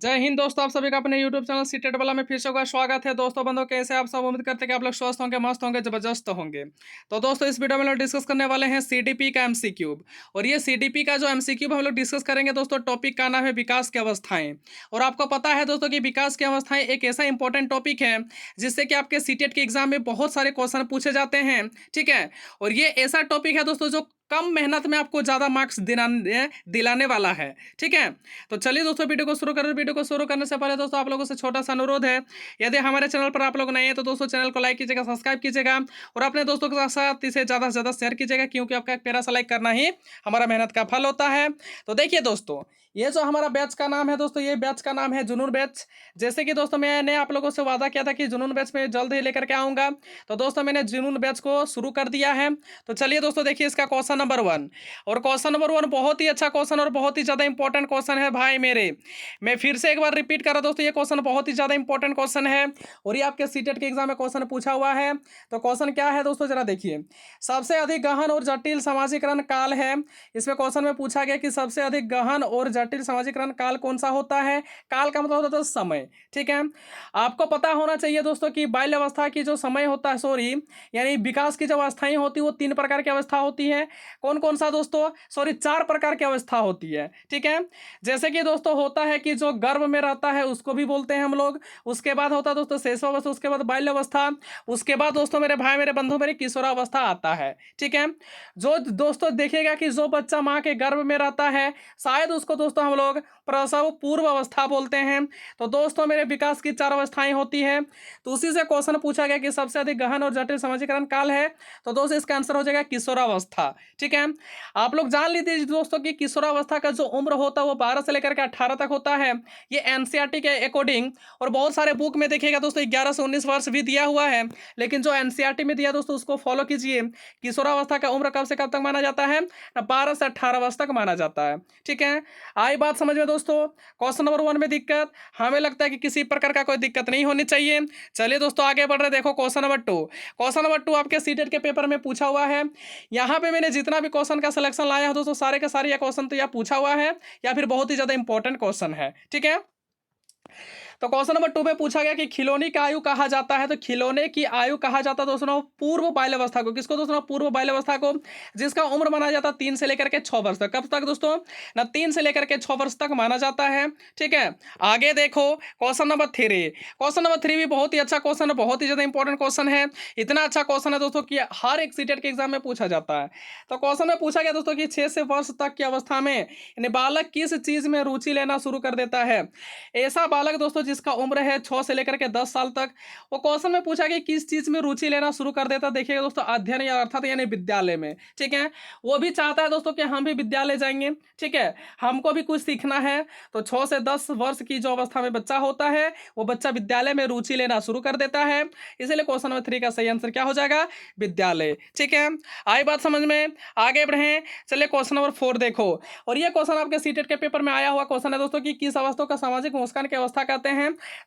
जय हिंद दोस्तों, आप सभी का अपने YouTube चैनल सीटेट वाला में फिर से होगा स्वागत है। दोस्तों बंधुओं, कैसे आप सब? उम्मीद करते हैं कि आप लोग स्वस्थ होंगे, मस्त होंगे, जबरदस्त होंगे। तो दोस्तों इस वीडियो में लोग डिस्कस करने वाले हैं सीडीपी का एमसीक्यूब। और ये सीडीपी का जो एमसीक्यूब हम लोग डिस्कस करेंगे दोस्तों, टॉपिक का नाम है विकास की अवस्थाएं। और आपको पता है दोस्तों कि विकास की अवस्थाएं एक ऐसा इंपॉर्टेंट टॉपिक है जिससे कि आपके सीटेट के एग्जाम में बहुत सारे क्वेश्चन पूछे जाते हैं। ठीक है। और ये ऐसा टॉपिक है दोस्तों जो कम मेहनत में आपको ज़्यादा मार्क्स दिलाने वाला है। ठीक है। तो चलिए दोस्तों वीडियो को शुरू करें। वीडियो को शुरू करने से पहले दोस्तों आप लोगों से छोटा सा अनुरोध है, यदि हमारे चैनल पर आप लोग नए हैं तो दोस्तों चैनल को लाइक कीजिएगा, सब्सक्राइब कीजिएगा और अपने दोस्तों के साथ इसे ज़्यादा से ज़्यादा शेयर कीजिएगा, क्योंकि आपका एक प्यारा सा लाइक करना ही हमारा मेहनत का फल होता है। तो देखिए दोस्तों, ये जो हमारा बैच का नाम है दोस्तों, ये बैच का नाम है जुनून बैच। जैसे कि दोस्तों मैंने आप लोगों से वादा किया था कि जुनून बैच में जल्द ही लेकर के आऊँगा, तो दोस्तों मैंने जुनून बैच को शुरू कर दिया है। तो चलिए दोस्तों देखिए इसका क्वेश्चन नंबर 1। और क्वेश्चन नंबर 1 बहुत ही अच्छा क्वेश्चन और बहुत ही ज़्यादा इंपॉर्टेंट क्वेश्चन है भाई मेरे। मैं फिर से एक बार रिपीट कर रहा दोस्तों, ये क्वेश्चन बहुत ही ज़्यादा इंपॉर्टेंट क्वेश्चन है और ये आपके सीटेट के एग्जाम में क्वेश्चन पूछा हुआ है। तो क्वेश्चन क्या है दोस्तों, जरा देखिए। सबसे अधिक गहन और जटिल सामाजिकरण काल है। इसमें क्वेश्चन में पूछा गया कि सबसे अधिक गहन और जटिल सामाजिकरण काल कौन सा होता है। काल का मतलब होता है समय। ठीक है। आपको पता होना चाहिए दोस्तों कि बाल्य अवस्था की जो समय होता है, सॉरी यानी विकास की जो अवस्थाएं होती है वो 3 प्रकार की अवस्था होती है। कौन कौन सा दोस्तों? सॉरी 4 प्रकार की अवस्था होती है। ठीक है। जैसे कि दोस्तों होता है कि जो गर्भ में रहता है उसको भी बोलते हैं हम लोग। उसके बाद होता है दोस्तों शैशवावस्था, उसके बाद बाल्यावस्था, उसके बाद दोस्तों मेरे भाई मेरे बंधु मेरी किशोरावस्था आता है। ठीक है। जो दोस्तों देखिएगा कि जो बच्चा माँ के गर्भ में रहता है शायद उसको दोस्तों हम लोग प्रसव पूर्व अवस्था बोलते हैं। तो दोस्तों मेरे विकास की 4 अवस्थाएं होती है। तो उसी से क्वेश्चन पूछा गया कि सबसे अधिक गहन और जटिल सामाजिकरण काल है, तो दोस्तों इसका आंसर हो जाएगा किशोरावस्था। ठीक है। आप लोग जान लीजिए दोस्तों कि किशोरावस्था का जो उम्र होता है वो 12 से लेकर के 18 तक होता है। ये एनसीईआरटी के अकॉर्डिंग, और बहुत सारे बुक में देखिएगा दोस्तों 11 से 19 वर्ष भी दिया हुआ है, लेकिन जो एनसीईआरटी में दिया दोस्तों उसको फॉलो कीजिए। किशोरावस्था का उम्र कब से कब तक माना जाता है? 12 से 18 वर्ष तक माना जाता है। ठीक है। आई बात समझ में दोस्तों? क्वेश्चन नंबर 1 में दिक्कत हमें लगता है कि किसी प्रकार का कोई दिक्कत नहीं होनी चाहिए। चलिए दोस्तों आगे बढ़ रहे। देखो क्वेश्चन नंबर 2। क्वेश्चन नंबर 2 आपके सीटेट के पेपर में पूछा हुआ है। यहाँ पे मैंने जितना भी क्वेश्चन का सिलेक्शन लाया है दोस्तों, सारे के सारे ये क्वेश्चन तो या पूछा हुआ है या फिर बहुत ही ज्यादा इंपॉर्टेंट क्वेश्चन है। ठीक है। तो क्वेश्चन नंबर 2 में पूछा गया कि खिलौने की आयु कहा जाता है। तो खिलौने की आयु कहा जाता है दोस्तों पूर्व बाल्यावस्था को। किसको दोस्तों? पूर्व बाल्यावस्था को, जिसका उम्र माना जाता है 3 से लेकर के 6 वर्ष तक। कब तक दोस्तों? ना 3 से लेकर के 6 वर्ष तक माना जाता है। ठीक है। आगे देखो क्वेश्चन नंबर 3। क्वेश्चन नंबर 3 भी बहुत ही अच्छा क्वेश्चन है, बहुत ही ज्यादा इंपॉर्टेंट क्वेश्चन है। इतना अच्छा क्वेश्चन है दोस्तों कि हर एक सीटेट के एग्जाम में पूछा जाता है। तो क्वेश्चन में पूछा गया दोस्तों कि 6 से वर्ष तक की अवस्था में यानी बालक किस चीज में रुचि लेना शुरू कर देता है। ऐसा बालक दोस्तों जिसका उम्र है 6 से लेकर के 10 साल तक, वो क्वेश्चन में पूछा कि किस चीज में रुचि लेना शुरू कर देता। देखिएगा दोस्तों अध्ययन या अर्थात यानी विद्यालय में। ठीक है। वो भी चाहता है दोस्तों कि हम भी विद्यालय जाएंगे। ठीक है। हमको भी कुछ सीखना है। तो 6 से 10 वर्ष की जो अवस्था में बच्चा होता है वो बच्चा विद्यालय में रुचि लेना शुरू कर देता है। इसलिए क्वेश्चन नंबर 3 का सही आंसर क्या हो जाएगा? विद्यालय। ठीक है। आई बात समझ में? आगे बढ़े। चलिए क्वेश्चन नंबर 4 देखो। और ये क्वेश्चन आपके सीटेट के पेपर में आया हुआ क्वेश्चन है दोस्तों कि किस अवस्था का सामाजिक मुस्कान की अवस्था कहते हैं।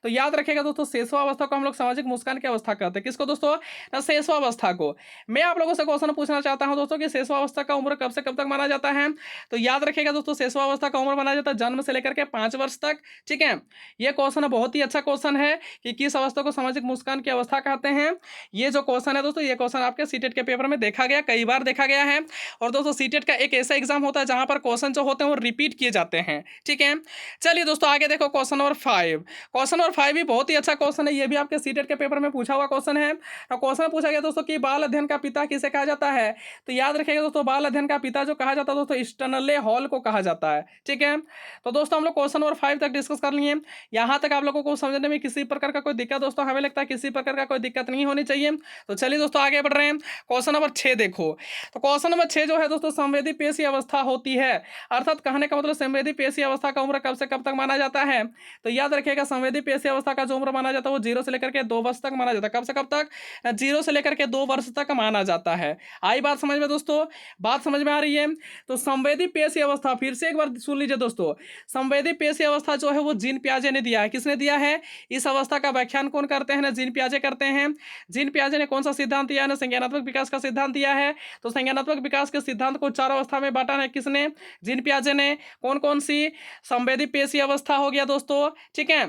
तो याद रखिएगा दोस्तों शैशवावस्था को हम लोग सामाजिक मुस्कान की अवस्था कहते हैं। किसको दोस्तों? ना शैशवावस्था को। मैं आप लोगों से क्वेश्चन पूछना चाहता हूं दोस्तों कि शैशवावस्था का उम्र कब से कब तक माना जाता है। तो याद रखिएगा दोस्तों शैशवावस्था का उम्र माना जाता है जन्म से लेकर के 5 वर्ष तक। ठीक है। यह क्वेश्चन बहुत ही अच्छा क्वेश्चन है कि किस अवस्था को सामाजिक मुस्कान की अवस्था कहते हैं। ये जो क्वेश्चन है दोस्तों, ये क्वेश्चन आपके सीटेट के पेपर में देखा गया, कई बार देखा गया है। और दोस्तों सीटेट का एक ऐसा एग्जाम होता है जहां पर क्वेश्चन जो होते हैं वो रिपीट किए जाते हैं। ठीक है। चलिए दोस्तों आगे देखो क्वेश्चन नंबर 5। क्वेश्चन नंबर 5 भी बहुत ही अच्छा क्वेश्चन है। ये भी आपके सीटेट के पेपर में पूछा हुआ क्वेश्चन है। तो क्वेश्चन पूछा गया दोस्तों कि बाल अध्ययन का पिता किसे कहा जाता है। तो याद रखिएगा दोस्तों बाल अध्ययन का पिता जो कहा जाता है दोस्तों स्टैनले हॉल को कहा जाता है। ठीक है। तो दोस्तों हम लोग क्वेश्चन नंबर 5 तक डिस्कस कर लिए। यहाँ तक आप लोगों को समझने में किसी प्रकार का कोई दिक्कत दोस्तों? हमें लगता है किसी प्रकार का कोई दिक्कत नहीं होनी चाहिए। तो चलिए दोस्तों आगे बढ़ रहे हैं। क्वेश्चन नंबर 6 देखो। तो क्वेश्चन नंबर 6 जो है दोस्तों संवेदी पेशी अवस्था होती है। अर्थात कहने का मतलब संवेदी पेशी अवस्था का उम्र कब से कब तक माना जाता है। तो याद रखिएगा संवेदी पेशी अवस्था का जो उम्र माना जाता है वो 0 से लेकर के 2 वर्ष तक माना जाता है। कब से कब तक? 0 से लेकर के 2 वर्ष तक माना जाता है। आई बात समझ में दोस्तों? बात समझ में आ रही है? तो संवेदी पेशी अवस्था फिर से एक बार सुन लीजिए दोस्तों। संवेदी पेशी अवस्था जो है वो जीन पियाजे ने दिया है। किसने दिया है? इस अवस्था का व्याख्यान कौन करते हैं? ना जीन पियाजे करते हैं। जीन पियाजे ने कौन सा सिद्धांत दिया है? ना संज्ञानात्मक विकास का सिद्धांत दिया है। तो संज्ञानात्मक विकास के सिद्धांत को 4 अवस्था में बांटा है। किसने? जीन पियाजे ने। कौन कौन सी? संवेदी पेशी अवस्था हो गया दोस्तों, ठीक है।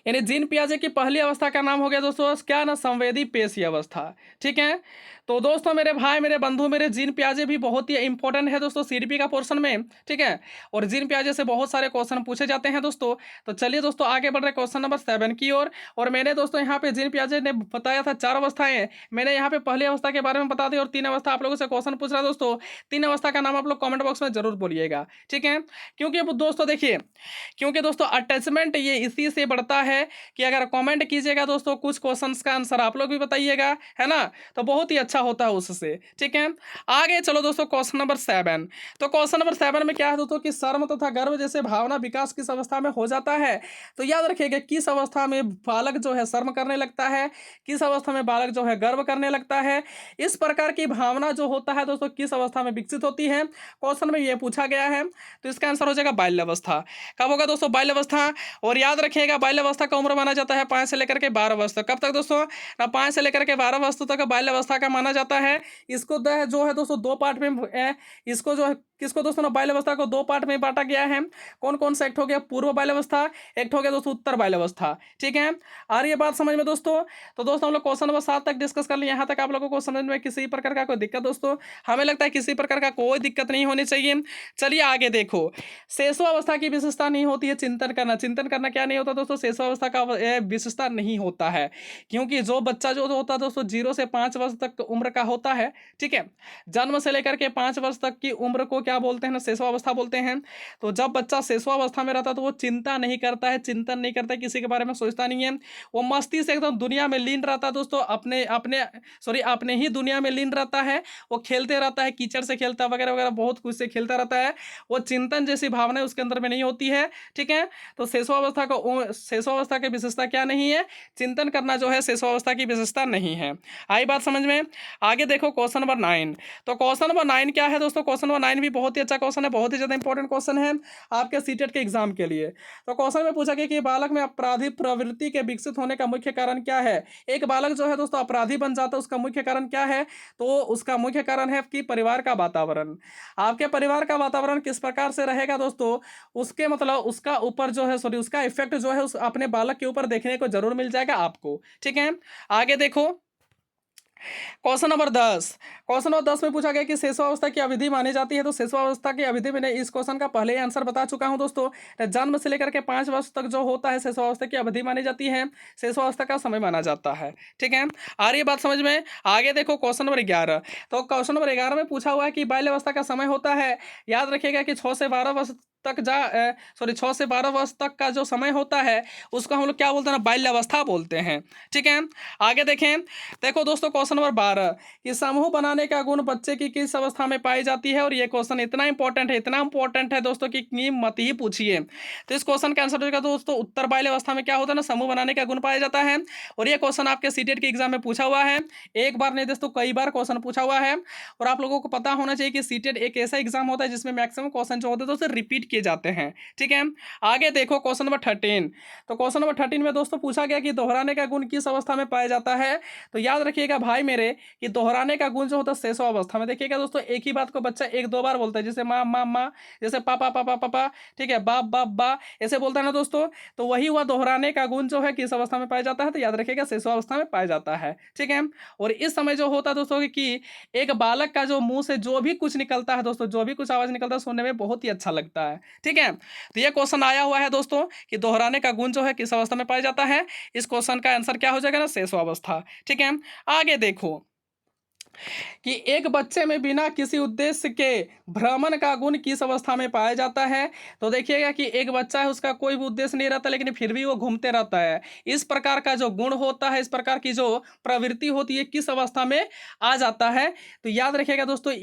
यानी जीन पियाजे की पहली अवस्था का नाम हो गया दोस्तों क्या ना, संवेदी पेशी अवस्था। ठीक है। तो दोस्तों मेरे भाई, मेरे बंधु, मेरे जीन पियाजे भी बहुत ही इंपॉर्टेंट है दोस्तों सीडीपी का पोर्शन में। ठीक है। और जीन पियाजे से बहुत सारे क्वेश्चन पूछे जाते हैं दोस्तों। तो चलिए दोस्तों आगे बढ़ रहे क्वेश्चन नंबर 7 की ओर। और मैंने दोस्तों यहाँ पे जीन पियाजे ने बताया था 4 अवस्थाएं, मैंने यहाँ पे पहली अवस्था के बारे में बता दी और 3 अवस्था आप लोगों से क्वेश्चन पूछ रहा है दोस्तों। 3 अवस्था का नाम आप लोग कमेंट बॉक्स में जरूर बोलिएगा। ठीक है। क्योंकि दोस्तों देखिए, क्योंकि दोस्तों अटैचमेंट ये इसी से बढ़ता है कि अगर कमेंट कीजिएगा दोस्तों कुछ क्वेश्चंस का आंसर आप लोग भी बताइएगा, है ना, तो बहुत ही अच्छा होता है उससे। ठीक है। आगे चलो दोस्तों क्वेश्चन नंबर 7। तो क्वेश्चन नंबर 7 में क्या है दोस्तों कि शर्म तथा गर्व जैसे भावना विकास किस अवस्था में हो जाता है। तो याद रखिएगा किस अवस्था में बालक जो है शर्म करने लगता है, किस अवस्था में बालक जो है गर्व करने लगता है, इस प्रकार की भावना जो होता है दोस्तों किस अवस्था में विकसित होती है, क्वेश्चन में ये पूछा गया है। तो इसका आंसर हो जाएगा बाल्यावस्था। कब होगा दोस्तों बाल्यावस्था। और याद रखिएगा बाल्यावस्था का उम्र माना जाता है 5 से लेकर के 12 वर्ष तक। कब तक दोस्तों ना, 5 से लेकर के 12 वर्ष तक बाल्यावस्था का माना जाता है। इसको जो है दोस्तों 2 पार्ट में इसको जो है किसको दोस्तों ना बाल्यावस्था को 2 पार्ट में बांटा गया है। कौन कौन सा, एक हो गया पूर्व बाल्यावस्था, एक हो गया दोस्तों उत्तर बाल्यावस्था। ठीक है। आ रही है बात समझ में दोस्तों। तो दोस्तों हम लोग क्वेश्चन नंबर 7 तक डिस्कस कर लिए। यहाँ तक आप लोगों को समझ में किसी प्रकार का कोई दिक्कत दोस्तों, हमें लगता है किसी प्रकार का कोई दिक्कत नहीं होनी चाहिए। चलिए आगे देखो, शेषावस्था की विशेषता नहीं होती है चिंतन करना। चिंतन करना क्या नहीं होता दोस्तों, शेषावस्था का विशेषता नहीं होता है। क्योंकि जो बच्चा जो होता है दोस्तों 0 से 5 वर्ष तक उम्र का होता है। ठीक है। जन्म से लेकर के 5 वर्ष तक की उम्र को क्या बोलते हैं ना, शेषावस्था बोलते हैं। तो जब बच्चा शेषावस्था में रहता है तो वो चिंता नहीं करता है, चिंतन नहीं करता है, किसी के बारे में सोचता नहीं है। वो मस्ती से एकदम दुनिया में लीन रहता है दोस्तों, अपने अपने अपने ही दुनिया में लीन रहता है। वो खेलते रहता है, कीचड़ से खेलता है वगैरह वगैरह, बहुत कुछ से खेलता रहता है। वो चिंतन जैसी भावना उसके अंदर में नहीं होती है। ठीक है। तो शेषावस्था की विशेषता क्या नहीं है, चिंतन करना जो है शेषावस्था की विशेषता नहीं है। आई बात समझ में। आगे देखो क्वेश्चन नंबर 9। तो क्वेश्चन नंबर 9 क्या है दोस्तों, क्वेश्चन नंबर 9 भी बहुत ही अच्छा क्वेश्चन है, बहुत ही ज्यादा इंपॉर्टेंट क्वेश्चन है आपके सीटेट के एग्जाम के लिए। तो क्वेश्चन में पूछा गया कि बालक में अपराधी प्रवृत्ति के विकसित होने का मुख्य कारण क्या है। एक बालक जो है दोस्तों अपराधी बन जाता है, उसका मुख्य कारण क्या है। तो उसका मुख्य कारण है कि परिवार का वातावरण। आपके परिवार का वातावरण किस प्रकार से रहेगा दोस्तों, उसके मतलब उसका ऊपर जो है उसका इफेक्ट जो है उस अपने बालक के ऊपर देखने को जरूर मिल जाएगा आपको। ठीक है। आगे देखो क्वेश्चन नंबर 10। क्वेश्चन नंबर 10 में पूछा गया कि शेषावस्था की अवधि मानी जाती है। तो शेषावस्था की अवधि मैंने इस क्वेश्चन का पहले ही आंसर बता चुका हूं दोस्तों। जन्म से लेकर के 5 वर्ष तक जो होता है शेषावस्था की अवधि मानी जाती है, शेषावस्था का समय माना जाता है। ठीक है। आ रही है बात समझ में। आगे देखो क्वेश्चन नंबर 11। तो क्वेश्चन नंबर 11 में पूछा हुआ है कि बाल्यावस्था का समय होता है। याद रखिएगा कि 6 से 12 वर्ष तक 6 से 12 वर्ष तक का जो समय होता है उसको हम लोग क्या बोलते हैं ना, बाल्यावस्था बोलते हैं। ठीक है। आगे देखें, देखो दोस्तों क्वेश्चन नंबर 12 कि समूह बनाने का गुण बच्चे की किस अवस्था में पाई जाती है। और ये क्वेश्चन इतना इंपॉर्टेंट है दोस्तों कि मत ही पूछिए। तो इस क्वेश्चन का आंसर होगा दोस्तों उत्तर बाल्यावस्था में क्या होता है ना, समूह बनाने का गुण पाया जाता है। और ये क्वेश्चन आपके सीटेट के एग्जाम में पूछा हुआ है, एक बार नहीं दोस्तों कई बार क्वेश्चन पूछा हुआ है। और आप लोगों को पता होना चाहिए कि सीटेट एक ऐसा एग्जाम होता है जिसमें मैक्सिमम क्वेश्चन जो होते हैं दोस्तों रिपीट किए जाते हैं। ठीक है। आगे देखो क्वेश्चन नंबर 13। तो क्वेश्चन नंबर 13 में दोस्तों पूछा गया कि दोहराने का गुण किस अवस्था में पाया जाता है। तो याद रखिएगा भाई मेरे कि दोहराने का गुण जो होता है शेषावस्था में। देखिएगा दोस्तों एक ही बात को बच्चा 1-2 बार बोलता है, जैसे माँ माँ माँ, जैसे पापा पापा पापा, ठीक है, बाप बाप बा, ऐसे बोलता है ना दोस्तों। तो वही हुआ दोहराने का गुण जो है किस अवस्था में पाया जाता है। तो याद रखिएगा शेषावस्था में पाया जाता है। ठीक है। और इस समय जो होता है दोस्तों कि एक बालक का जो मुंह से जो भी कुछ निकलता है दोस्तों, जो भी कुछ आवाज निकलता है सुनने में बहुत ही अच्छा लगता है। ठीक है। तो ये क्वेश्चन आया हुआ है दोस्तों कि दोहराने का गुण जो है किस अवस्था में पाया जाता है। इस क्वेश्चन का आंसर क्या हो जाएगा ना, शेषावस्था। ठीक है। आगे देखो कि एक बच्चे में बिना किसी उद्देश्य के भ्रमण का गुण किस अवस्था में पाया जाता है। तो देखिएगा कि एक बच्चा है, उसका कोई भी उद्देश्य नहीं रहता लेकिन फिर भी वो घूमते रहता है। इस प्रकार का जो गुण होता है, इस प्रकार की जो प्रवृत्ति होती है किस अवस्था में आ जाता है। तो याद रखिएगा दोस्तों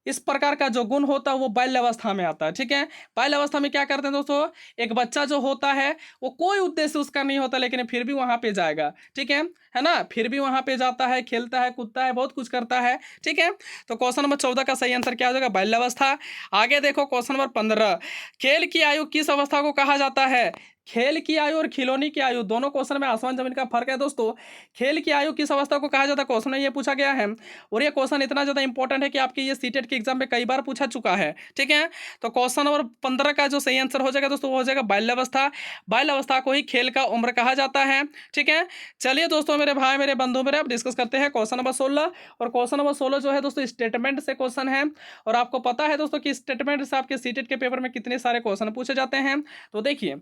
इस प्रकार का जो गुण होता है वो बाल्यावस्था में आता है। ठीक है। बाल्यावस्था में क्या करते हैं दोस्तों, एक बच्चा जो होता है वो कोई उद्देश्य उसका नहीं होता लेकिन फिर भी वहां पे जाएगा। ठीक है है ना, फिर भी वहाँ पे जाता है, खेलता है, कूदता है, बहुत कुछ करता है। ठीक है, तो क्वेश्चन नंबर 14 का सही आंसर क्या हो जाएगा? बाल्यावस्था। आगे देखो क्वेश्चन नंबर 15, खेल की आयु किस अवस्था को कहा जाता है? खेल की आयु और खिलौने की आयु, दोनों क्वेश्चन में आसमान जमीन का फर्क है दोस्तों। खेल की आयु किस अवस्था को कहा जाता है, क्वेश्चन में ये पूछा गया है, और ये क्वेश्चन इतना ज्यादा इंपॉर्टेंट है कि आपके ये सीटेट के एग्जाम में कई बार पूछा चुका है। ठीक है, तो क्वेश्चन नंबर 15 का जो सही आंसर हो जाएगा दोस्तों, वो हो जाएगा बाल्यावस्था। बाल्यावस्था को ही खेल का उम्र कहा जाता है। ठीक है, चलिए दोस्तों, मेरे भाई, मेरे बंधु, मेरे, अब डिस्कस करते हैं क्वेश्चन नंबर 16। और क्वेश्चन नंबर 16 जो है दोस्तों, स्टेटमेंट से क्वेश्चन है, और आपको पता है दोस्तों कि स्टेटमेंट से आपके सीटेट के पेपर में कितने सारे क्वेश्चन पूछे जाते हैं। तो देखिए,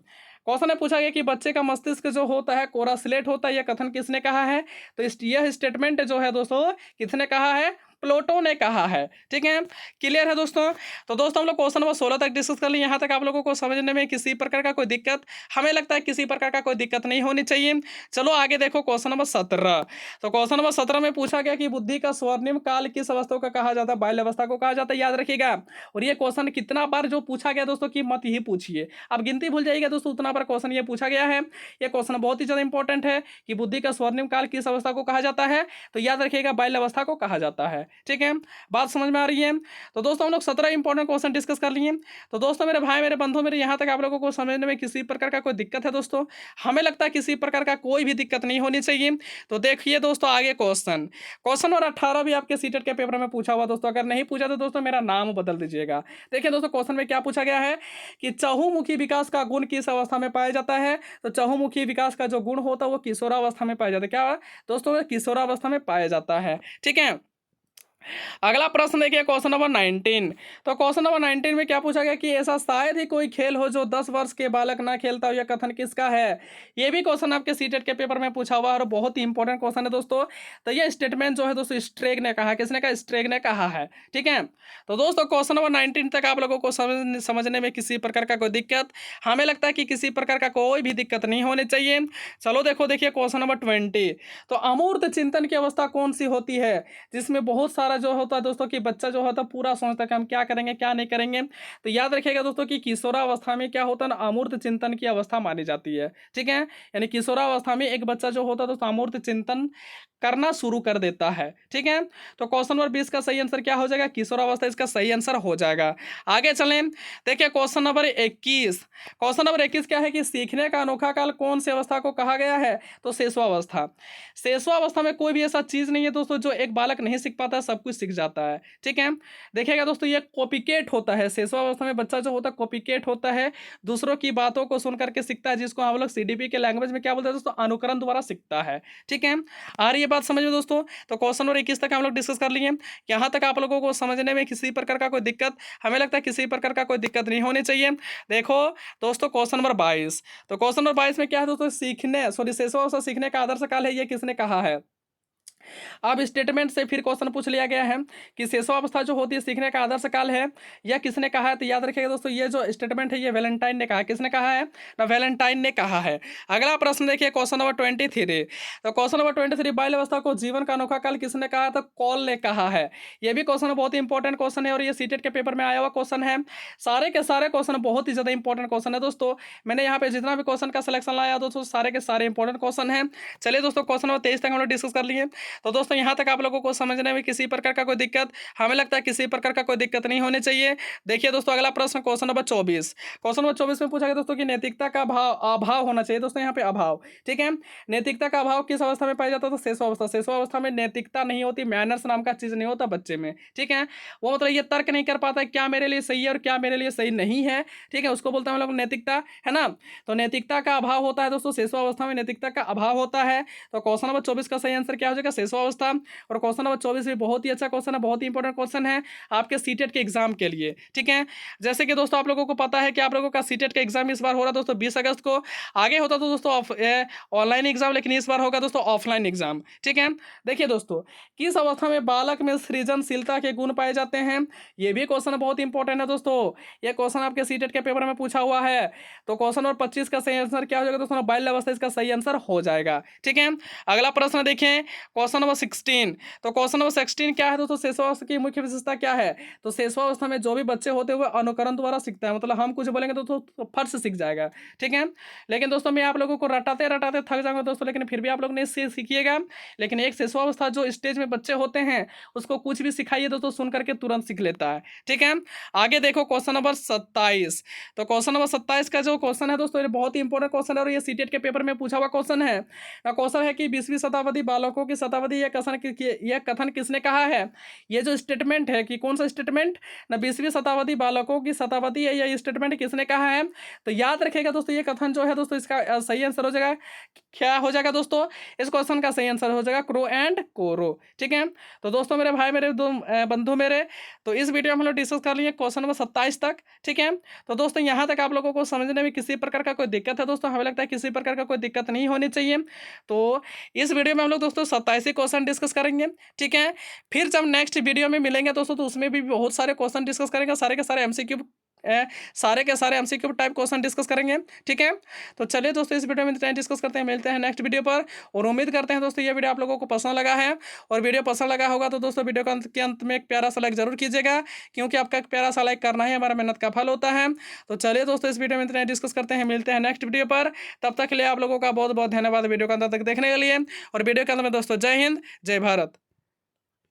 क्वेश्चन में पूछा गया कि बच्चे का मस्तिष्क जो होता है कोरा स्लेट होता है, यह कथन किसने कहा है? तो यह स्टेटमेंट जो है दोस्तों, किसने कहा है? प्लेटो ने कहा है। ठीक है, क्लियर है दोस्तों? तो दोस्तों हम लोग क्वेश्चन नंबर 16 तक डिस्कस कर लिए। यहाँ तक आप लोगों को समझने में किसी प्रकार का कोई दिक्कत, हमें लगता है किसी प्रकार का कोई दिक्कत नहीं होनी चाहिए। चलो आगे देखो क्वेश्चन नंबर 17। तो क्वेश्चन नंबर 17 में पूछा गया कि बुद्धि का स्वर्णिम काल किस अवस्था को कहा जाता है? बाल्यावस्था को कहा जाता है, याद रखिएगा। और ये क्वेश्चन कितना बार जो पूछा गया दोस्तों की मत ही पूछिए, अब गिनती भूल जाइएगा दोस्तों, उतना बार क्वेश्चन ये पूछा गया है। ये क्वेश्चन बहुत ही ज्यादा इंपॉर्टेंट है कि बुद्धि का स्वर्णिम काल किस अवस्था को कहा जाता है? तो याद रखिएगा, बाल्यावस्था को कहा जाता है। ठीक है, बात समझ में आ रही है? तो दोस्तों हम लोग 17 इंपॉर्टेंट क्वेश्चन डिस्कस कर लिए। तो दोस्तों, मेरे भाई, मेरे बंधु, मेरे, यहाँ तक आप लोगों को समझने में किसी प्रकार का कोई दिक्कत है दोस्तों? हमें लगता है किसी प्रकार का कोई भी दिक्कत नहीं होनी चाहिए। तो देखिए दोस्तों, आगे क्वेश्चन क्वेश्चन नंबर 18 भी आपके सीटेट के पेपर में पूछा हुआ दोस्तों। अगर नहीं पूछा तो दोस्तों मेरा नाम बदल दीजिएगा। देखिए दोस्तों, क्वेश्चन में क्या पूछा गया है कि चहुमुखी विकास का गुण किस अवस्था में पाया जाता है? तो चहुमुखी विकास का जो गुण होता है वो किशोरावस्था में पाया जाता है। क्या दोस्तों? किशोरावस्था में पाया जाता है। ठीक है, अगला प्रश्न देखिए क्वेश्चन नंबर 19। तो क्वेश्चन नंबर 19 में क्या पूछा गया कि ऐसा शायद ही कोई खेल हो जो 10 वर्ष के बालक ना खेलता हो, यह कथन किसका है? ये भी क्वेश्चन आपके सीटेट के पेपर में पूछा हुआ है और बहुत ही इंपॉर्टेंट क्वेश्चन है दोस्तों। तो ये स्टेटमेंट जो है दोस्तों, स्ट्रेग ने कहा। किसने कहा? स्ट्रेग ने कहा है। ठीक है, तो दोस्तों क्वेश्चन नंबर 19 तक आप लोगों को समझने में किसी प्रकार का कोई दिक्कत, हमें लगता है कि किसी प्रकार का कोई भी दिक्कत नहीं होनी चाहिए। चलो देखिए क्वेश्चन नंबर 20। तो अमूर्त चिंतन की अवस्था कौन सी होती है जिसमें बहुत सारा जो होता है दोस्तों कि बच्चा जो होता है पूरा सोचता है कि हम क्या करेंगे क्या नहीं करेंगे? तो याद रखिएगा दोस्तों कि किशोरावस्था में क्या होता है ना, अमूर्त चिंतन की अवस्था मानी जाती है। ठीक है, यानी किशोरावस्था में एक बच्चा जो होता है दोस्तों अमूर्त चिंतन करना शुरू कर देता है। ठीक है, तो क्वेश्चन नंबर 20 का सही आंसर क्या हो जाएगा? किशोरावस्था इसका सही आंसर हो जाएगा। आगे चलें, देखिए क्वेश्चन नंबर 21। क्वेश्चन नंबर 21 क्या है कि सीखने का अनोखा काल कौन सी अवस्था को कहा गया है? तो शेषवावस्था। शेषवावस्था में कोई भी ऐसा चीज नहीं है दोस्तों जो एक बालक नहीं सीख पाता, सब कुछ सीख जाता है। ठीक है, देखिएगा दोस्तों, ये कॉपीकेट होता है। शेषवावस्था में बच्चा जो होता है कॉपीकेट होता है, दूसरों की बातों को सुन करके सीखता है, जिसको हम लोग सीडीपी के लैंग्वेज में क्या बोलते हैं दोस्तों? अनुकरण द्वारा सीखता है। ठीक है, आ रही है बात समझ में दोस्तों? तो क्वेश्चन नंबर 21 तक हम लोग डिस्कस कर लिए। यहाँ तक आप लोगों को समझने में किसी प्रकार का कोई दिक्कत, हमें लगता है किसी प्रकार का कोई दिक्कत नहीं होनी चाहिए। देखो दोस्तों क्वेश्चन नंबर 22। तो क्वेश्चन नंबर 22 में क्या है दोस्तों? शेषवावस्था सीखने का आदर्श काल है, ये किसने कहा है? अब स्टेटमेंट से फिर क्वेश्चन पूछ लिया गया है कि शेषवावस्था जो होती है सीखने का आदर्श काल है, यह किसने कहा है? तो याद रखिएगा दोस्तों, ये जो स्टेटमेंट है ये वैलेंटाइन ने कहा है। किसने कहा है? ना, वैलेंटाइन ने कहा है। अगला प्रश्न देखिए क्वेश्चन नंबर 23। तो क्वेश्चन नंबर 23, बाल्यावस्था को जीवन का अनोखा काल किसने कहा? तो कॉल ने कहा है। ये भी क्वेश्चन बहुत ही इंपॉर्टेंट क्वेश्चन है और ये सीटेट के पेपर में आया हुआ क्वेश्चन है। सारे के सारे क्वेश्चन बहुत ही ज्यादा इंपॉर्टेंट क्वेश्चन है दोस्तों। मैंने यहाँ पे जितना भी क्वेश्चन का सिलेक्शन लाया दोस्तों, सारे के सारे इंपॉर्टेंट क्वेश्चन है। चलिए दोस्तों, क्वेश्चन नंबर 23 तक हम लोग डिस्कस कर लिए। तो दोस्तों यहाँ तक आप लोगों को समझने में किसी प्रकार का कोई दिक्कत, हमें लगता है किसी प्रकार का कोई दिक्कत नहीं होनी चाहिए। देखिए दोस्तों, अगला प्रश्न क्वेश्चन नंबर 24। क्वेश्चन नंबर 24 में पूछा गया दोस्तों कि नैतिकता का अभाव होना चाहिए। दोस्तों यहाँ पे अभाव, ठीक है, नैतिकता का अभाव किस अवस्था में पाया जाता है? तो शेषवावस्था। शेषवावस्था में नैतिकता नहीं होती, मैनर्स नाम का चीज नहीं होता बच्चे में। ठीक है, वो मतलब ये तर्क नहीं कर पाता है क्या मेरे लिए सही है और क्या मेरे लिए सही नहीं है। ठीक है, उसको बोलते हैं हम लोग नैतिकता, है ना। तो नैतिकता का अभाव होता है दोस्तों, शेषवावस्था में नैतिकता का अभाव होता है। तो क्वेश्चन नंबर 24 का सही आंसर क्या हो जाएगा? शेषवावस्था। और क्वेश्चन नंबर 24 भी बहुत ही अच्छा क्वेश्चन है, बहुत ही इंपॉर्टेंट क्वेश्चन है आपके सीटेट के एग्जाम के लिए। ठीक है, जैसे कि दोस्तों आप लोगों को पता है कि आप लोगों का सीटेट का एग्जाम इस बार हो रहा दोस्तों 20 अगस्त को। आगे होता तो दोस्तों ऑनलाइन एग्जाम, लेकिन इस बार होगा दोस्तों ऑफलाइन एग्जाम। ठीक है, देखिए दोस्तों, किस अवस्था में बालक में सृजनशीलता के गुण पाए जाते हैं? ये भी क्वेश्चन बहुत इंपॉर्टेंट है दोस्तों। ये क्वेश्चन आपके सीटेट के पेपर में पूछा हुआ है। तो क्वेश्चन नंबर 25 का सही आंसर क्या हो जाएगा दोस्तों? बाल्यावस्था इसका सही आंसर हो जाएगा। ठीक है, अगला प्रश्न देखें, क्वेश्चन क्वेश्चन नंबर 16। तो क्वेश्चन नंबर 16 क्या है दोस्तों, शेषावस्था की मुख्य विशेषता क्या है? तो शेषावस्था में जो भी बच्चे होते हुए अनुकरण द्वारा सीखता है, मतलब हम कुछ बोलेंगे तो फट से सीख जाएगा, ठीक है। लेकिन दोस्तों मैं आप लोगों को रटाते रटाते थक जाऊंगा दोस्तों, लेकिन फिर भी आप लोग ने सीखिएगा। लेकिन एक शेषावस्था जो स्टेज में बच्चे होते हैं उसको कुछ भी सिखाइए दोस्तों, सुन करके तुरंत सीख लेता है, ठीक है। आगे देखो क्वेश्चन नंबर 27। तो क्वेश्चन नंबर 27 का जो क्वेश्चन है दोस्तों, ये बहुत ही इंपॉर्टेंट क्वेश्चन है और ये सीटेट के पेपर में पूछा हुआ क्वेश्चन है। क्वेश्चन है कि 20वीं शताब्दी बालकों की शताब्दी, यह कथन किसने कहा है? ये जो स्टेटमेंट है कि कौन सा स्टेटमेंट ना, 20वीं शताब्दी बालकों की शताब्दी है, यह स्टेटमेंट किसने कहा है? तो याद रखिएगा दोस्तों, ये कथन जो है दोस्तों इसका सही आंसर हो जाएगा, क्या हो जाएगा दोस्तों? इस क्वेश्चन का सही आंसर हो जाएगा क्रो एंड कोरो, ठीक है। तो दोस्तों मेरे भाई, मेरे दो बंधु मेरे, तो इस वीडियो में हम लोग डिस्कस कर लिए क्वेश्चन नंबर 27 तक, ठीक है। तो दोस्तों यहाँ तक आप लोगों को समझने में किसी प्रकार का कोई दिक्कत है दोस्तों? हमें लगता है किसी प्रकार का कोई दिक्कत नहीं होनी चाहिए। तो इस वीडियो में हम लोग दोस्तों 27 क्वेश्चन डिस्कस करेंगे, ठीक है। फिर जब नेक्स्ट वीडियो में मिलेंगे दोस्तों, तो उसमें भी बहुत सारे क्वेश्चन डिस्कस करेंगे, सारे के सारे एमसीक्यू, सारे के सारे एमसीक्यू टाइप क्वेश्चन डिस्कस करेंगे, ठीक है। तो चलिए दोस्तों इस वीडियो में इतना डिस्कस करते हैं, मिलते हैं नेक्स्ट वीडियो पर। और उम्मीद करते हैं दोस्तों ये वीडियो आप लोगों को पसंद लगा है, और वीडियो पसंद लगा होगा तो दोस्तों वीडियो के अंत में एक प्यारा सा लाइक जरूर कीजिएगा, क्योंकि आपका एक प्यारा सा लाइक करना ही हमारा मेहनत का फल होता है। तो चलिए दोस्तों इस वीडियो में इतना डिस्कस करते हैं, मिलते हैं नेक्स्ट वीडियो पर। तब तक के लिए आप लोगों का बहुत बहुत धन्यवाद वीडियो को अंत तक देखने के लिए। और वीडियो के अंत में दोस्तों जय हिंद, जय भारत।